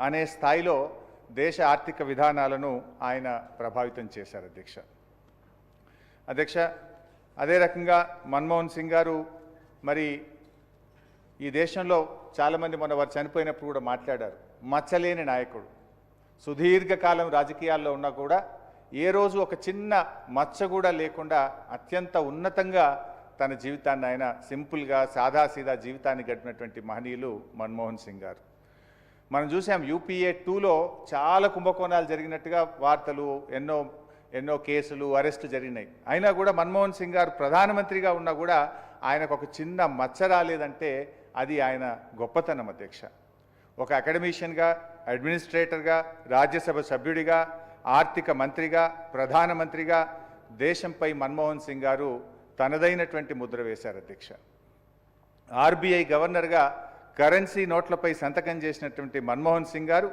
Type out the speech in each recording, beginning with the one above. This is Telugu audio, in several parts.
అనే స్థాయిలో దేశ ఆర్థిక విధానాలను ఆయన ప్రభావితం చేశారు అధ్యక్ష. అదే రకంగా మన్మోహన్ సింగ్ గారు మరి ఈ దేశంలో చాలామంది మొన్న వారు చనిపోయినప్పుడు కూడా మాట్లాడారు. మచ్చలేని నాయకుడు, సుదీర్ఘకాలం రాజకీయాల్లో ఉన్నా కూడా ఏ రోజు ఒక చిన్న మచ్చ కూడా లేకుండా అత్యంత ఉన్నతంగా తన జీవితాన్ని ఆయన సింపుల్గా సాదాసీదా జీవితాన్ని గడిపినటువంటి మహనీయులు మన్మోహన్ సింగ్ గారు. మనం చూసాం UPA 2లో చాలా కుంభకోణాలు జరిగినట్టుగా వార్తలు, ఎన్నో కేసులు, అరెస్టు జరిగినాయి. అయినా కూడా మన్మోహన్ సింగ్ గారు ప్రధానమంత్రిగా ఉన్నా కూడా ఆయనకు ఒక చిన్న మచ్చ రాలేదంటే అది ఆయన గొప్పతనం అధ్యక్ష. ఒక అకాడమిషియన్గా, అడ్మినిస్ట్రేటర్గా, రాజ్యసభ సభ్యుడిగా, ఆర్థిక మంత్రిగా, ప్రధానమంత్రిగా దేశంపై మన్మోహన్ సింగ్ గారు తనదైనటువంటి ముద్ర వేశారు అధ్యక్ష. RBI గవర్నర్గా కరెన్సీ నోట్లపై సంతకం చేసినటువంటి మన్మోహన్ సింగ్ గారు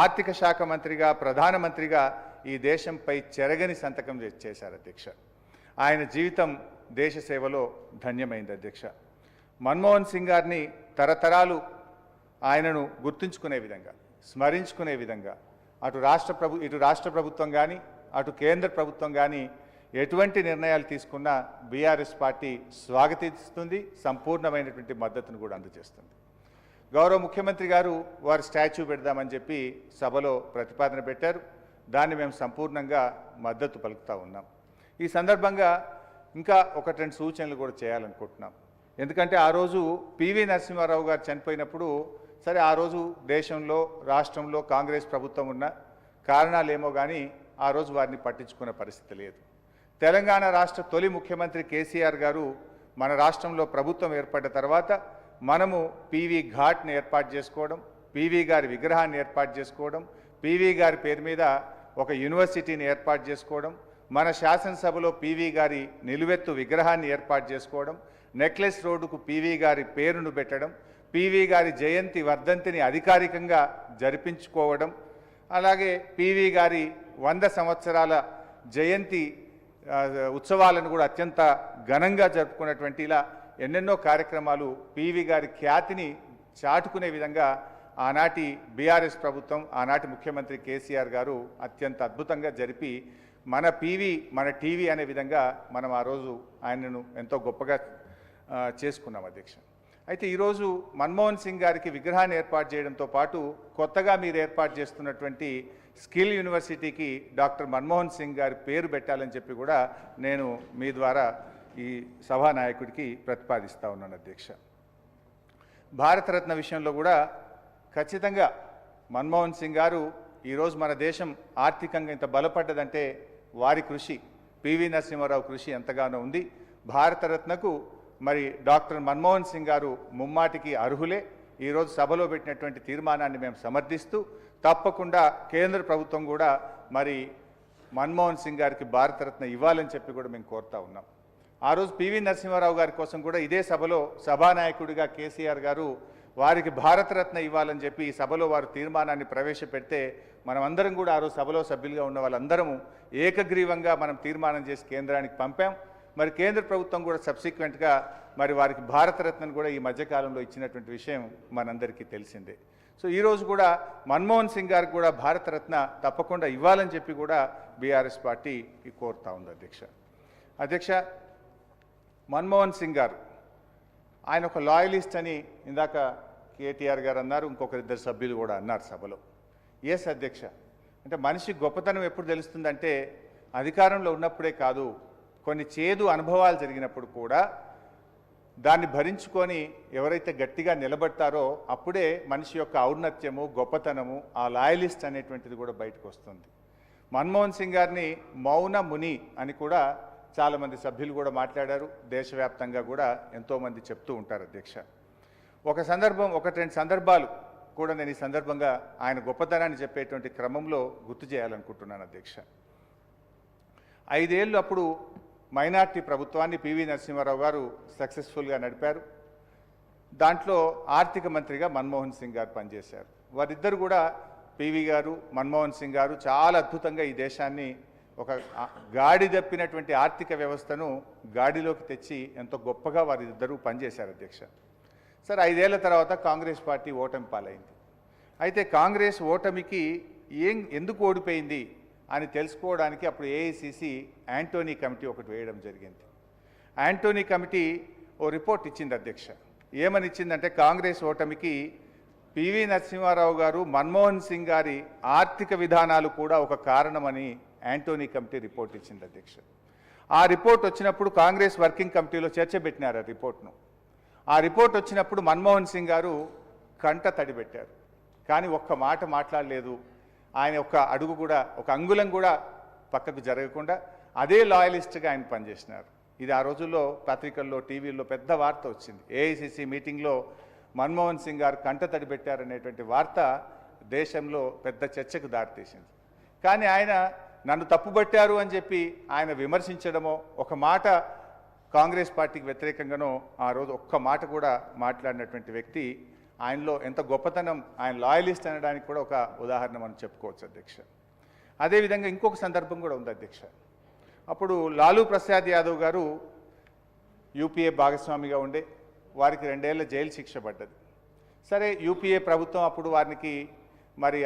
ఆర్థిక శాఖ మంత్రిగా, ప్రధానమంత్రిగా ఈ దేశంపై చెరగని సంతకం చేశారు అధ్యక్ష. ఆయన జీవితం దేశ సేవలో ధన్యమైంది అధ్యక్ష. మన్మోహన్ సింగ్ గారిని తరతరాలు ఆయనను గుర్తుంచుకునే విధంగా, స్మరించుకునే విధంగా ఇటు రాష్ట్ర ప్రభుత్వం కానీ, అటు కేంద్ర ప్రభుత్వం కానీ ఎటువంటి నిర్ణయాలు తీసుకున్నా బీఆర్ఎస్ పార్టీ స్వాగతిస్తుంది, సంపూర్ణమైనటువంటి మద్దతును కూడా అందజేస్తుంది. గౌరవ ముఖ్యమంత్రి గారు వారి స్టాచ్యూ పెడదామని చెప్పి సభలో ప్రతిపాదన పెట్టారు. దాన్ని మేము సంపూర్ణంగా మద్దతు పలుకుతూ ఉన్నాం. ఈ సందర్భంగా ఇంకా 1-2 సూచనలు కూడా చేయాలనుకుంటున్నాం. ఎందుకంటే ఆ రోజు PV నరసింహారావు గారు చనిపోయినప్పుడు సరే ఆ రోజు దేశంలో, రాష్ట్రంలో కాంగ్రెస్ ప్రభుత్వం ఉన్న కారణాలేమో కానీ ఆ రోజు వారిని పట్టించుకునే పరిస్థితి లేదు. తెలంగాణ రాష్ట్ర తొలి ముఖ్యమంత్రి కేసీఆర్ గారు మన రాష్ట్రంలో ప్రభుత్వం ఏర్పడ్డ తర్వాత మనము PV ఘాట్ని ఏర్పాటు చేసుకోవడం, PV గారి విగ్రహాన్ని ఏర్పాటు చేసుకోవడం, PV గారి పేరు మీద ఒక యూనివర్సిటీని ఏర్పాటు చేసుకోవడం, మన శాసనసభలో PV గారి నిలువెత్తు విగ్రహాన్ని ఏర్పాటు చేసుకోవడం, నెక్లెస్ రోడ్డుకు PV గారి పేరును పెట్టడం, PV గారి జయంతి వర్ధంతిని అధికారికంగా జరిపించుకోవడం, అలాగే PV గారి 100 సంవత్సరాల జయంతి ఉత్సవాలను కూడా అత్యంత ఘనంగా జరుపుకున్నటువంటి ఇలా ఎన్నెన్నో కార్యక్రమాలు PV గారి ఖ్యాతిని చాటుకునే విధంగా ఆనాటి బీఆర్ఎస్ ప్రభుత్వం, ఆనాటి ముఖ్యమంత్రి కేసీఆర్ గారు అత్యంత అద్భుతంగా జరిపి మన PV మన టీవీ అనే విధంగా మనం ఆ రోజు ఆయనను ఎంతో గొప్పగా చేసుకున్నాం అధ్యక్ష. అయితే ఈరోజు మన్మోహన్ సింగ్ గారికి విగ్రహాన్ని ఏర్పాటు చేయడంతో పాటు కొత్తగా మీరు ఏర్పాటు చేస్తున్నటువంటి స్కిల్ యూనివర్సిటీకి డాక్టర్ మన్మోహన్ సింగ్ గారి పేరు పెట్టాలని చెప్పి కూడా నేను మీ ద్వారా ఈ సభానాయకుడికి ప్రతిపాదిస్తూ ఉన్నాను అధ్యక్ష. భారతరత్న విషయంలో కూడా ఖచ్చితంగా మన్మోహన్ సింగ్ గారు ఈరోజు మన దేశం ఆర్థికంగా ఇంత బలపడ్డదంటే వారి కృషి, PV నరసింహారావు కృషి ఎంతగానో ఉంది. భారతరత్నకు మరి డాక్టర్ మన్మోహన్ సింగ్ గారు ముమ్మాటికి అర్హులే. ఈరోజు సభలో పెట్టినటువంటి తీర్మానాన్ని మేము సమర్థిస్తూ తప్పకుండా కేంద్ర ప్రభుత్వం కూడా మరి మన్మోహన్ సింగ్ గారికి భారతరత్న ఇవ్వాలని చెప్పి కూడా మేము కోరుతా ఉన్నాం. ఆ రోజు PV నరసింహారావు గారి కోసం కూడా ఇదే సభలో సభానాయకుడిగా కేసీఆర్ గారు వారికి భారతరత్న ఇవ్వాలని చెప్పి ఈ సభలో వారు తీర్మానాన్ని ప్రవేశపెడితే మనమందరం కూడా ఆ రోజు సభలో సభ్యులుగా ఉన్న వాళ్ళందరము ఏకగ్రీవంగా మనం తీర్మానం చేసి కేంద్రానికి పంపాం. మరి కేంద్ర ప్రభుత్వం కూడా సబ్సిక్వెంట్గా మరి వారికి భారతరత్నను కూడా ఈ మధ్యకాలంలో ఇచ్చినటువంటి విషయం మనందరికీ తెలిసిందే. సో ఈరోజు కూడా మన్మోహన్ సింగ్ గారికి కూడా భారతరత్న తప్పకుండా ఇవ్వాలని చెప్పి కూడా బీఆర్ఎస్ పార్టీ కోరుతా ఉంది అధ్యక్ష. మన్మోహన్ సింగ్ గారు ఆయన ఒక లాయలిస్ట్ అని ఇందాక కేటీఆర్ గారు అన్నారు, ఇంకొకరిద్దరు సభ్యులు కూడా అన్నారు సభలో. ఎస్ అధ్యక్ష, అంటే మనిషి గొప్పతనం ఎప్పుడు తెలుస్తుందంటే అధికారంలో ఉన్నప్పుడే కాదు, కొన్ని చేదు అనుభవాలు జరిగినప్పుడు కూడా దాన్ని భరించుకొని ఎవరైతే గట్టిగా నిలబడతారో అప్పుడే మనిషి యొక్క ఔన్నత్యము, గొప్పతనము, ఆ లాయలిస్ట్ అనేటువంటిది కూడా బయటకు వస్తుంది. మన్మోహన్ సింగ్ గారిని మౌన ముని అని కూడా చాలామంది సభ్యులు కూడా మాట్లాడారు. దేశవ్యాప్తంగా కూడా ఎంతోమంది చెప్తూ ఉంటారు అధ్యక్ష. ఒకటి రెండు సందర్భాలు కూడా నేను ఈ సందర్భంగా ఆయన గొప్పతనాన్ని చెప్పేటువంటి క్రమంలో గుర్తు చేయాలనుకుంటున్నాను అధ్యక్ష. 5 ఏళ్ళు అప్పుడు మైనార్టీ ప్రభుత్వాన్ని PV నరసింహారావు గారు సక్సెస్ఫుల్గా నడిపారు. దాంట్లో ఆర్థిక మంత్రిగా మన్మోహన్ సింగ్ గారు పనిచేశారు. వారిద్దరు కూడా PV గారు, మన్మోహన్ సింగ్ గారు చాలా అద్భుతంగా ఈ దేశాన్ని ఒక గాడి తప్పినటువంటి ఆర్థిక వ్యవస్థను గాడిలోకి తెచ్చి ఎంతో గొప్పగా వారిద్దరూ పనిచేశారు అధ్యక్ష. సరే 5 ఏళ్ల తర్వాత కాంగ్రెస్ పార్టీ ఓటమి పాలైంది. అయితే కాంగ్రెస్ ఓటమికి ఎందుకు ఓడిపోయింది అని తెలుసుకోవడానికి అప్పుడు ఏఐసిసి యాంటోనీ కమిటీ ఒకటి వేయడం జరిగింది. యాంటోనీ కమిటీ ఓ రిపోర్ట్ ఇచ్చింది అధ్యక్ష. ఏమని ఇచ్చిందంటే కాంగ్రెస్ ఓటమికి పివి నరసింహారావు గారు, మన్మోహన్ సింగ్ గారి ఆర్థిక విధానాలు కూడా ఒక కారణమని యాంటోనీ కమిటీ రిపోర్ట్ ఇచ్చింది అధ్యక్ష. ఆ రిపోర్ట్ వచ్చినప్పుడు కాంగ్రెస్ వర్కింగ్ కమిటీలో చర్చ పెట్టినారు ఆ రిపోర్ట్ను. ఆ రిపోర్ట్ వచ్చినప్పుడు మన్మోహన్ సింగ్ గారు కంట తడిపెట్టారు, కానీ ఒక్క మాట మాట్లాడలేదు. ఆయన ఒక్క అడుగు కూడా, ఒక అంగుళం కూడా పక్కకు జరగకుండా అదే లాయలిస్ట్గా ఆయన పనిచేసినారు. ఇది ఆ రోజుల్లో పత్రికల్లో, టీవీల్లో పెద్ద వార్త వచ్చింది. ఏఐసిసి మీటింగ్లో మన్మోహన్ సింగ్ గారు కంట తడిపెట్టారనేటువంటి వార్త దేశంలో పెద్ద చర్చకు దారితీసింది. కానీ ఆయన నన్ను తప్పుబట్టారు అని చెప్పి ఆయన విమర్శించడమో, ఒక మాట కాంగ్రెస్ పార్టీకి వ్యతిరేకంగానో ఆ రోజు ఒక్క మాట కూడా మాట్లాడినటువంటి వ్యక్తి, ఆయనలో ఎంత గొప్పతనం, ఆయన లాయలిస్ట్ అనడానికి కూడా ఒక ఉదాహరణ మనం చెప్పుకోవచ్చు అధ్యక్ష. అదేవిధంగా ఇంకొక సందర్భం కూడా ఉంది అధ్యక్ష. అప్పుడు లాలూ ప్రసాద్ యాదవ్ గారు యూపీఏ భాగస్వామిగా ఉండే, వారికి 2 ఏళ్ల జైలు శిక్ష పడ్డది. సరే, యూపీఏ ప్రభుత్వం అప్పుడు వారికి మరి